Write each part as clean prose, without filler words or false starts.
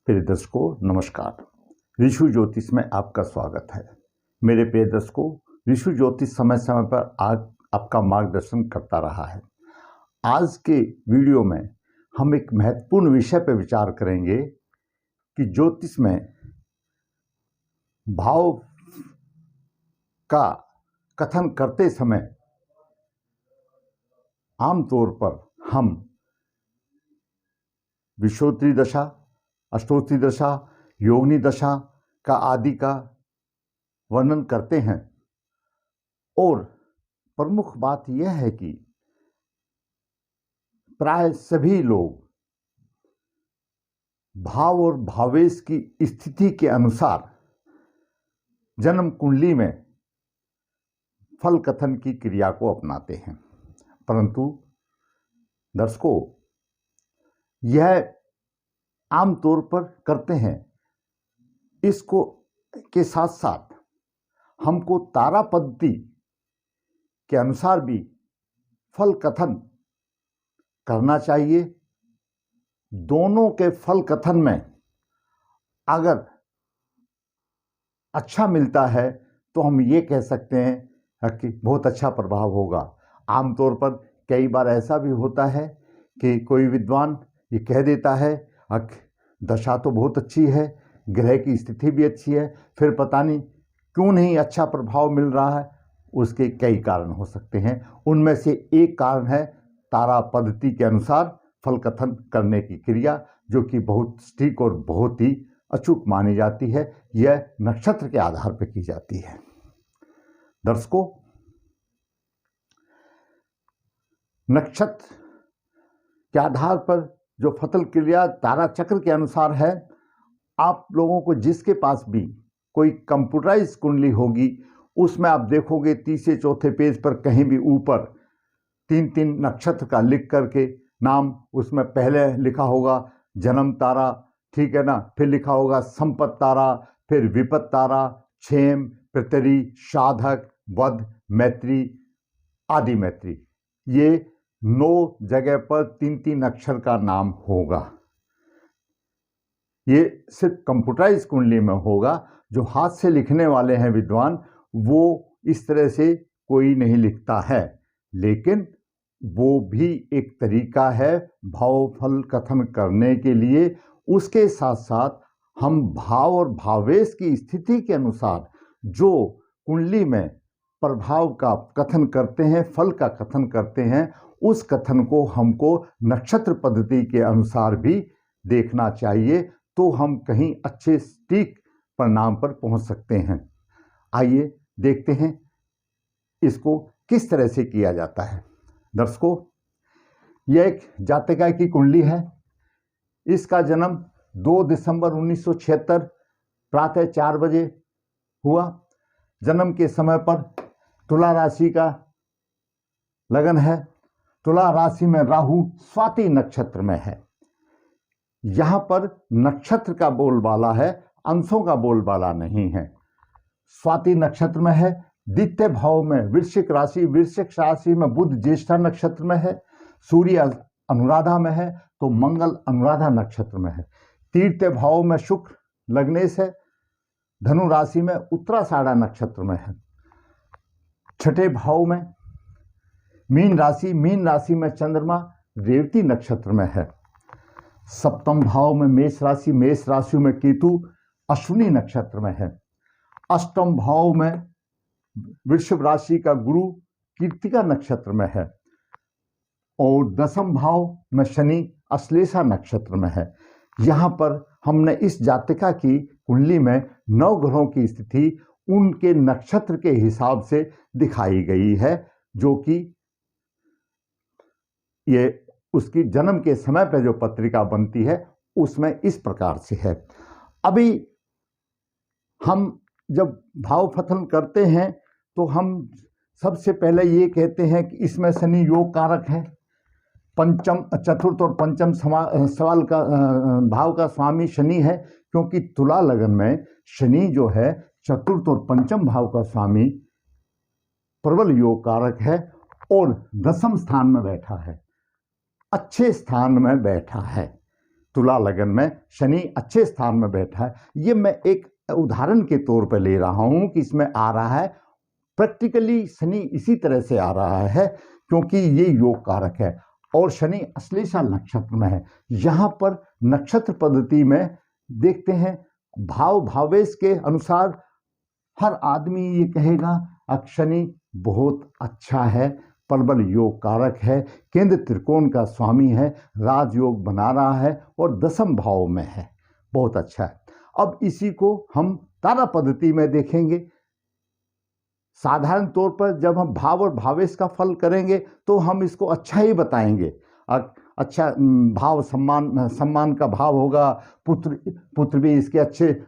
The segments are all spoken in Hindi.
प्रिय दर्शकों नमस्कार। ऋषु ज्योतिष में आपका स्वागत है। मेरे प्रिय दर्शकों, ऋषु ज्योतिष समय समय पर आपका मार्गदर्शन करता रहा है। आज के वीडियो में हम एक महत्वपूर्ण विषय पर विचार करेंगे कि ज्योतिष में भाव का कथन करते समय आमतौर पर हम विषोत्तरी दशा, अष्टोत्तरी दशा, योगिनी दशा का आदि का वर्णन करते हैं। और प्रमुख बात यह है कि प्राय सभी लोग भाव और भावेश की स्थिति के अनुसार जन्म कुंडली में फल कथन की क्रिया को अपनाते हैं। परंतु दर्शकों, यह आमतौर पर करते हैं। इसको के साथ साथ हमको तारा पद्धति के अनुसार भी फल कथन करना चाहिए। दोनों के फल कथन में अगर अच्छा मिलता है तो हम ये कह सकते हैं कि बहुत अच्छा प्रभाव होगा। आमतौर पर कई बार ऐसा भी होता है कि कोई विद्वान ये कह देता है दशा तो बहुत अच्छी है, ग्रह की स्थिति भी अच्छी है, फिर पता नहीं क्यों नहीं अच्छा प्रभाव मिल रहा है। उसके कई कारण हो सकते हैं। उनमें से एक कारण है तारा पद्धति के अनुसार फल कथन करने की क्रिया, जो कि बहुत सटीक और बहुत ही अचूक मानी जाती है। यह नक्षत्र के आधार पर की जाती है। दर्शकों, नक्षत्र के आधार पर जो फल क्रिया तारा चक्र के अनुसार है, आप लोगों को जिसके पास भी कोई कंप्यूटराइज कुंडली होगी उसमें आप देखोगे तीसरे चौथे पेज पर कहीं भी ऊपर 3-3 नक्षत्र का लिख करके नाम, उसमें पहले लिखा होगा जन्म तारा, ठीक है ना, फिर लिखा होगा संपत तारा, फिर विपत तारा, क्षेम, पितरी, साधक, वध, मैत्री, आदि मैत्री। ये 9 जगह पर 3-3 अक्षर का नाम होगा। ये सिर्फ कंप्यूटराइज कुंडली में होगा। जो हाथ से लिखने वाले हैं विद्वान, वो इस तरह से कोई नहीं लिखता है, लेकिन वो भी एक तरीका है भाव फल कथन करने के लिए। उसके साथ साथ हम भाव और भावेश की स्थिति के अनुसार जो कुंडली में प्रभाव का कथन करते हैं, फल का कथन करते हैं, उस कथन को हमको नक्षत्र पद्धति के अनुसार भी देखना चाहिए, तो हम कहीं अच्छे सटीक परिणाम पर पहुंच सकते हैं। आइए देखते हैं इसको किस तरह से किया जाता है। दर्शकों, यह एक जातका की कुंडली है। इसका जन्म 2 दिसंबर 1976 प्रातः 4 बजे हुआ। जन्म के समय पर तुला राशि का लगन है। तुला राशि में राहु स्वाति नक्षत्र में है। यहां पर नक्षत्र का बोलबाला है, अंशों का बोलबाला नहीं है। स्वाति नक्षत्र में है। द्वितीय भाव में वृश्चिक राशि में बुध ज्येष्ठा नक्षत्र में है। सूर्य अनुराधा में है तो मंगल अनुराधा नक्षत्र में है। तृतीय भाव में शुक्र लग्नेश है। धनु राशि में उत्तराषाढ़ा नक्षत्र में है। छठे भाव में मीन राशि में चंद्रमा रेवती नक्षत्र में है। सप्तम भाव में मेष राशि में केतु अश्विनी नक्षत्र में है। अष्टम भाव में वृषभ राशि का गुरु कृत्तिका नक्षत्र में है। और दसम भाव में शनि अश्लेषा नक्षत्र में है। यहाँ पर हमने इस जातिका की कुंडली में 9 ग्रहों की स्थिति उनके नक्षत्र के हिसाब से दिखाई गई है, जो कि ये उसकी जन्म के समय पर जो पत्रिका बनती है उसमें इस प्रकार से है। अभी हम जब भाव फथन करते हैं तो हम सबसे पहले ये कहते हैं कि इसमें शनि योग कारक है। पंचम, चतुर्थ और पंचम सवाल का भाव का स्वामी शनि है, क्योंकि तुला लगन में शनि जो है चतुर्थ और पंचम भाव का स्वामी प्रबल योग कारक है और 10वें स्थान में बैठा है, अच्छे स्थान में बैठा है। तुला लगन में शनि अच्छे स्थान में बैठा है। ये मैं एक उदाहरण के तौर पर ले रहा हूं कि इसमें आ रहा है, प्रैक्टिकली शनि इसी तरह से आ रहा है क्योंकि ये योग कारक है और शनि अश्लेषा नक्षत्र में है। यहाँ पर नक्षत्र पद्धति में देखते हैं भाव भावेश के अनुसार हर आदमी ये कहेगा अब शनि बहुत अच्छा है, प्रबल योग कारक है, केंद्र त्रिकोण का स्वामी है, राजयोग बना रहा है और दशम भाव में है, बहुत अच्छा है। अब इसी को हम तारा पद्धति में देखेंगे। साधारण तौर पर जब हम भाव और भावेश का फल करेंगे तो हम इसको अच्छा ही बताएंगे। अच्छा भाव सम्मान का भाव होगा, पुत्र भी इसके अच्छे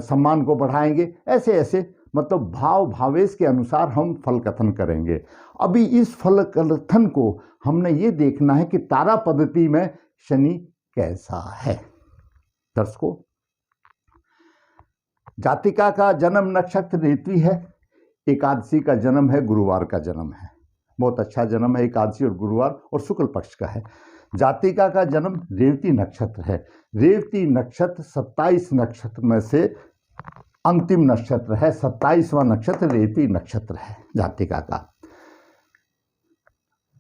सम्मान को बढ़ाएंगे, ऐसे ऐसे मतलब भाव भावेश के अनुसार हम फल कथन करेंगे। अभी इस फल कथन को हमने ये देखना है कि तारा पद्धति में शनि कैसा है। दर्शकों, जातिका का जन्म नक्षत्र रेवती है, एकादशी का जन्म है, गुरुवार का जन्म है, बहुत अच्छा जन्म है, एकादशी और गुरुवार और शुक्ल पक्ष का है। जातिका का जन्म रेवती नक्षत्र है। रेवती नक्षत्र 27 नक्षत्र में से अंतिम नक्षत्र है, 27वां नक्षत्र रेवती नक्षत्र है जातिका का।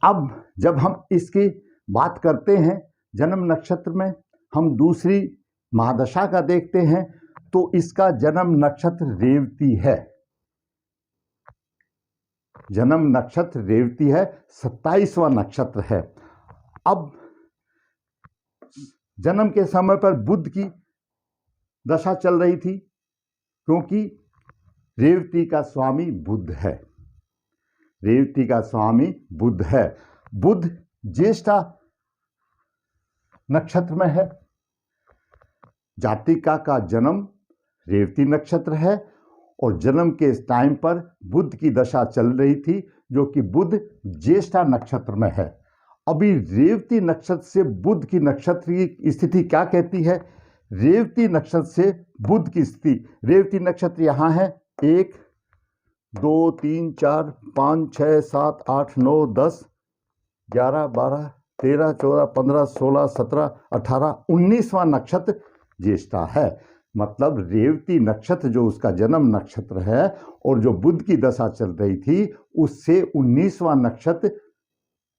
अब जब हम इसकी बात करते हैं जन्म नक्षत्र में, हम दूसरी महादशा का देखते हैं तो इसका जन्म नक्षत्र रेवती है, जन्म नक्षत्र रेवती है, 27वां नक्षत्र है। अब जन्म के समय पर बुध की दशा चल रही थी क्योंकि रेवती का स्वामी बुध है, रेवती का स्वामी बुध है। बुध ज्येष्ठा नक्षत्र में है, जातिका का जन्म रेवती नक्षत्र है और जन्म के टाइम पर बुध की दशा चल रही थी जो कि बुध ज्येष्ठा नक्षत्र में है। अभी रेवती नक्षत्र से बुध की नक्षत्र की स्थिति क्या कहती है? रेवती नक्षत्र से बुध की स्थिति, रेवती नक्षत्र यहाँ है 1 2 3 4 5 6 7 8 9 10 11 12 13 14 15 16 17 18 19वां नक्षत्र ज्येष्ठा है। मतलब रेवती नक्षत्र जो उसका जन्म नक्षत्र है और जो बुध की दशा चल रही थी उससे 19वां नक्षत्र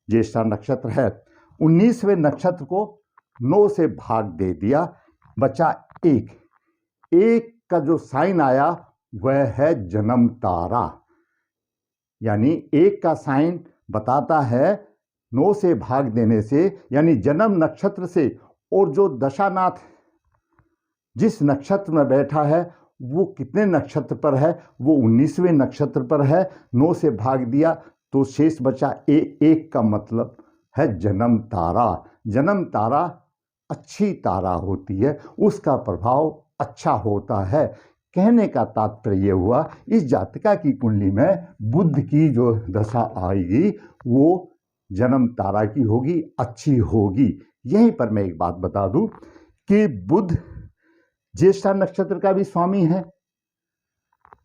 ज्येष्ठा नक्षत्र है। 19वें नक्षत्र को 9 से भाग दे दिया, बचा 1। 1 का जो साइन आया वह है जन्म तारा, यानी 1 का साइन बताता है 9 से भाग देने से, यानी जन्म नक्षत्र से, और जो दशानाथ जिस नक्षत्र में बैठा है वो कितने नक्षत्र पर है? वो 19वें नक्षत्र पर है। 9 से भाग दिया तो शेष बचा 1 का मतलब है जन्म तारा। जन्म तारा अच्छी तारा होती है, उसका प्रभाव अच्छा होता है। कहने का तात्पर्य यह हुआ इस जातिका की कुंडली में बुध की जो दशा आएगी वो जन्म तारा की होगी, अच्छी होगी। यहीं पर मैं एक बात बता दूं कि बुध ज्येष्ठा नक्षत्र का भी स्वामी है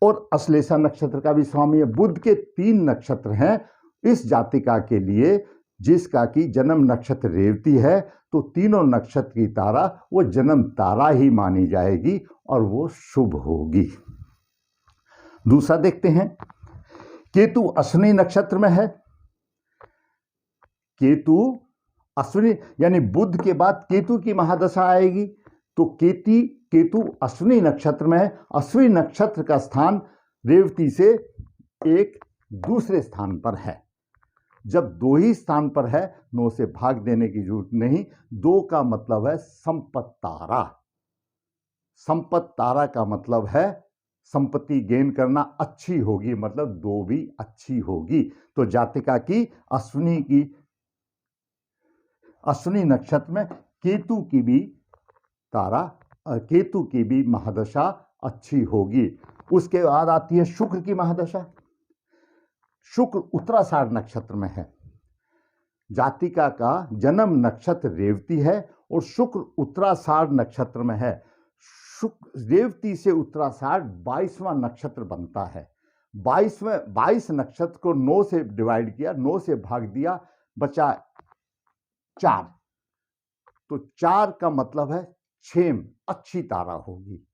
और अश्लेषा नक्षत्र का भी स्वामी है। बुध के 3 नक्षत्र हैं इस जातिका के लिए, जिसका कि जन्म नक्षत्र रेवती है, तो तीनों नक्षत्र की तारा वो जन्म तारा ही मानी जाएगी और वो शुभ होगी। दूसरा देखते हैं, केतु अश्विनी नक्षत्र में है। केतु अश्विनी यानी बुध के बाद केतु की महादशा आएगी, तो केतु अश्विनी नक्षत्र में है। अश्विनी नक्षत्र का स्थान रेवती से एक दूसरे स्थान पर है। जब 2 ही स्थान पर है 9 से भाग देने की जरूरत नहीं। 2 का मतलब है संपत तारा। संपत तारा का मतलब है संपत्ति गेन करना, अच्छी होगी, मतलब 2 भी अच्छी होगी। तो जातिका की अश्विनी नक्षत्र में केतु की भी महादशा अच्छी होगी। उसके बाद आती है शुक्र की महादशा। शुक्र उत्तराषाढ़ नक्षत्र में है। जातिका का जन्म नक्षत्र रेवती है और शुक्र उत्तराषाढ़ नक्षत्र में है। शुक्र रेवती से उत्तराषाढ़ 22वां नक्षत्र बनता है। 22 नक्षत्र को 9 से डिवाइड किया, 9 से भाग दिया, बचा 4। तो 4 का मतलब है क्षेम, अच्छी तारा होगी,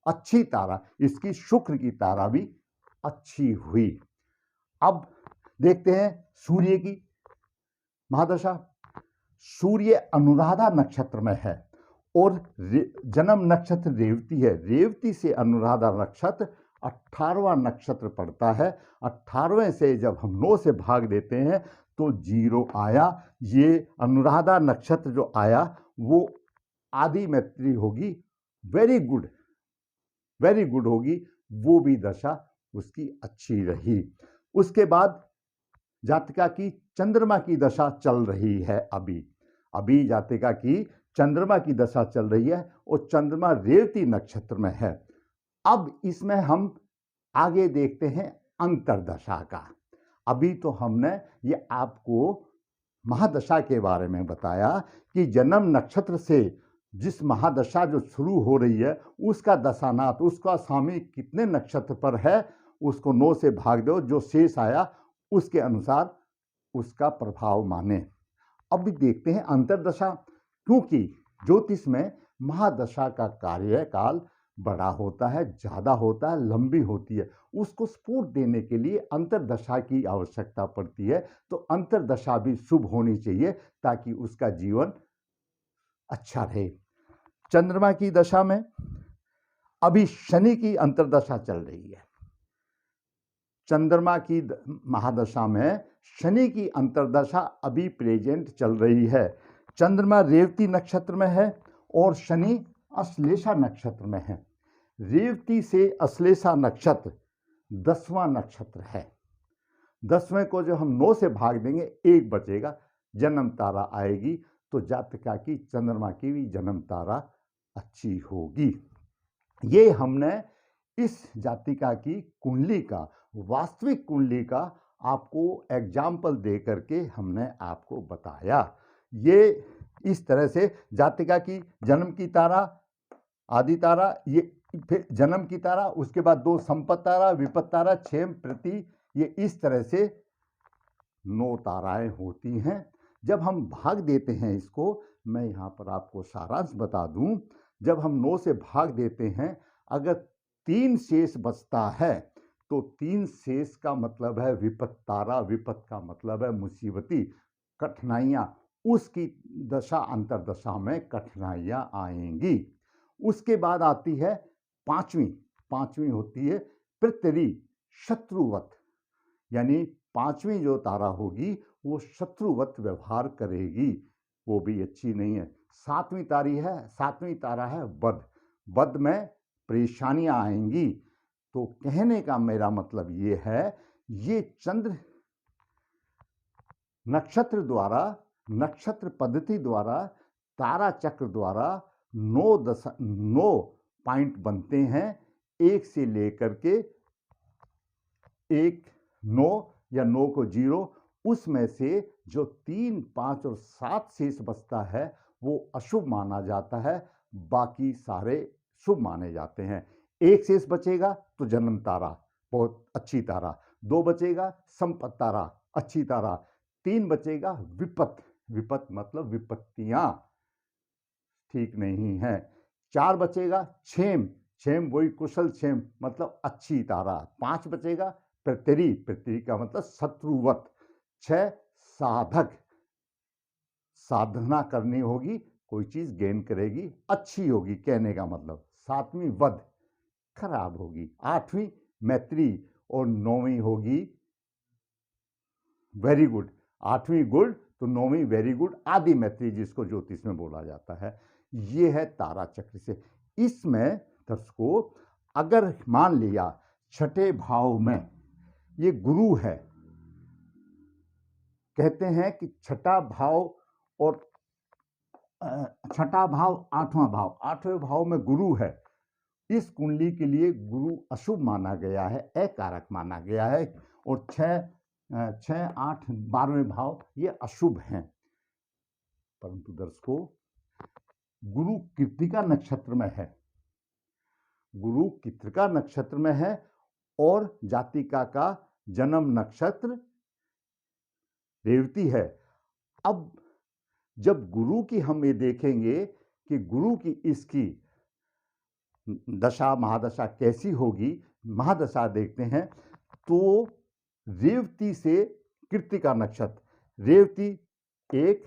अच्छी तारा, इसकी शुक्र की तारा भी अच्छी हुई। अब देखते हैं सूर्य की महादशा। सूर्य अनुराधा नक्षत्र में है और जन्म नक्षत्र रेवती है। रेवती से अनुराधा नक्षत्र 18वां नक्षत्र पड़ता है। 18वें से जब हम 9 से भाग देते हैं तो 0 आया। ये अनुराधा नक्षत्र जो आया वो आदि मैत्री होगी, वेरी गुड, वेरी गुड होगी, वो भी दशा उसकी अच्छी रही। उसके बाद जातिका की चंद्रमा की दशा चल रही है। अभी जातिका की चंद्रमा की दशा चल रही है और चंद्रमा रेवती नक्षत्र में है। अब इसमें हम आगे देखते हैं अंतरदशा का। अभी तो हमने ये आपको महादशा के बारे में बताया कि जन्म नक्षत्र से जिस महादशा जो शुरू हो रही है उसका दशानाथ, उसका स्वामी कितने नक्षत्र पर है उसको 9 से भाग दो, जो शेष आया उसके अनुसार उसका प्रभाव माने। अब भी देखते हैं अंतरदशा, क्योंकि ज्योतिष में महादशा का कार्यकाल बड़ा होता है, ज़्यादा होता है, लंबी होती है। उसको सपोर्ट देने के लिए अंतरदशा की आवश्यकता पड़ती है। तो अंतरदशा भी शुभ होनी चाहिए ताकि उसका जीवन अच्छा रहे। चंद्रमा की दशा में अभी शनि की अंतरदशा चल रही है। चंद्रमा की महादशा में शनि की अंतरदशा अभी प्रेजेंट चल रही है। चंद्रमा रेवती नक्षत्र में है और शनि अश्लेषा नक्षत्र में है। रेवती से अश्लेषा नक्षत्र 10वां नक्षत्र है। 10वें को जो हम 9 से भाग देंगे 1 बचेगा, जन्म तारा आएगी। तो जातिका की चंद्रमा की भी जन्म तारा अच्छी होगी। ये हमने इस जातिका की कुंडली का, वास्तविक कुंडली का आपको एग्जाम्पल दे करके हमने आपको बताया। ये इस तरह से जातिका की जन्म की तारा, आदि तारा, ये फिर जन्म की तारा, उसके बाद 2 संपत तारा, विपत तारा, क्षेम, प्रति, ये इस तरह से 9 ताराएं होती हैं। जब हम भाग देते हैं इसको, मैं यहाँ पर आपको सारांश बता दूं, जब हम 9 से भाग देते हैं, अगर 3 शेष बचता है तो 3 शेष का मतलब है विपत तारा। विपत का मतलब है मुसीबती, कठिनाइयाँ, उसकी दशा अंतरदशा में कठिनाइयाँ आएंगी। उसके बाद आती है पांचवी होती है पृथ्वी शत्रुवत, यानी 5वीं जो तारा होगी वो शत्रुवत व्यवहार करेगी, वो भी अच्छी नहीं है। 7वीं तारा है बद। बद में परेशानियां आएंगी। तो कहने का मेरा मतलब ये है, ये चंद्र नक्षत्र द्वारा, नक्षत्र पद्धति द्वारा, तारा चक्र द्वारा 9 पॉइंट बनते हैं। 1 से लेकर के 1, 9 या 9 को 0, उसमें से जो 3, 5 और 7 शेष बचता है वो अशुभ माना जाता है, बाकी सारे शुभ माने जाते हैं। 1 शेष बचेगा तो जन्म तारा, बहुत अच्छी तारा। 2 बचेगा संपत तारा, अच्छी तारा। 3 बचेगा विपत, विपत मतलब विपत्तियां ठीक नहीं है। 4 बचेगा क्षेम, क्षेम वही कुशल क्षेम मतलब अच्छी तारा। 5 बचेगा पृथ्वी, पृथ्वी का मतलब शत्रुवत। 6 साधक, साधना करनी होगी, कोई चीज गेन करेगी, अच्छी होगी कहने का मतलब। 7वीं वध, खराब होगी। 8वीं मैत्री और 9वीं होगी वेरी गुड। 8वीं गुड तो 9वीं वेरी गुड, आदि मैत्री जिसको ज्योतिष में बोला जाता है। ये है तारा चक्र से। इसमें दर्शकों अगर मान लिया 6ठे भाव में ये गुरु है, कहते हैं कि 6ठा भाव और 6ठा भाव 8वां भाव, 8वें भाव में गुरु है। इस कुंडली के लिए गुरु अशुभ माना गया है, अकारक माना गया है। और 6, 8, 12वें भाव ये अशुभ हैं। परंतु दर्शकों गुरु कृत्तिका नक्षत्र में है, गुरु कृत्तिका नक्षत्र में है और जातिका का जन्म नक्षत्र रेवती है। अब जब गुरु की हम ये देखेंगे कि गुरु की इसकी दशा महादशा कैसी होगी, महादशा देखते हैं तो रेवती से कृत्तिका नक्षत्र, रेवती 1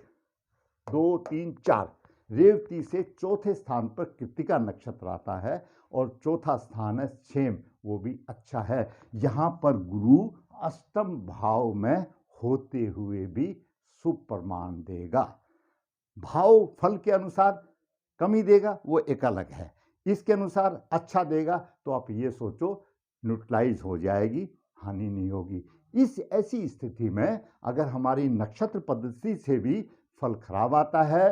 2 3 4, रेवती से चौथे स्थान पर कृत्तिका नक्षत्र आता है और चौथा स्थान है क्षेम, वो भी अच्छा है। यहाँ पर गुरु अष्टम भाव में होते हुए भी शुभ प्रमाण देगा। भाव फल के अनुसार कमी देगा वो एक अलग है, इसके अनुसार अच्छा देगा तो आप ये सोचो न्यूट्रलाइज हो जाएगी, हानि नहीं होगी। इस ऐसी स्थिति में अगर हमारी नक्षत्र पद्धति से भी फल खराब आता है,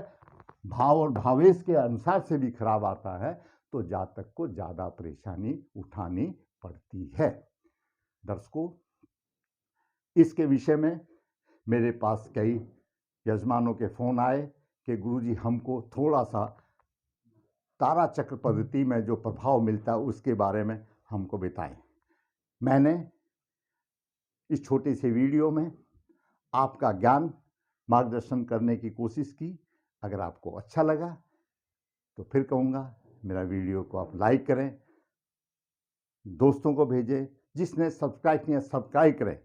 भाव और भावेश के अनुसार से भी खराब आता है, तो जातक को ज़्यादा परेशानी उठानी पड़ती है। दर्शकों, इसके विषय में मेरे पास कई यजमानों के फ़ोन आए कि गुरुजी हमको थोड़ा सा तारा चक्र पद्धति में जो प्रभाव मिलता है उसके बारे में हमको बताएं। मैंने इस छोटे से वीडियो में आपका ज्ञान मार्गदर्शन करने की कोशिश की। अगर आपको अच्छा लगा तो फिर कहूँगा मेरा वीडियो को आप लाइक करें, दोस्तों को भेजें, जिसने सब्सक्राइब किया सब्सक्राइब करें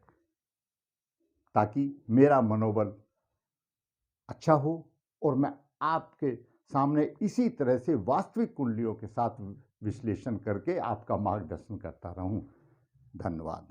ताकि मेरा मनोबल अच्छा हो और मैं आपके सामने इसी तरह से वास्तविक कुंडलियों के साथ विश्लेषण करके आपका मार्गदर्शन करता रहूं। धन्यवाद।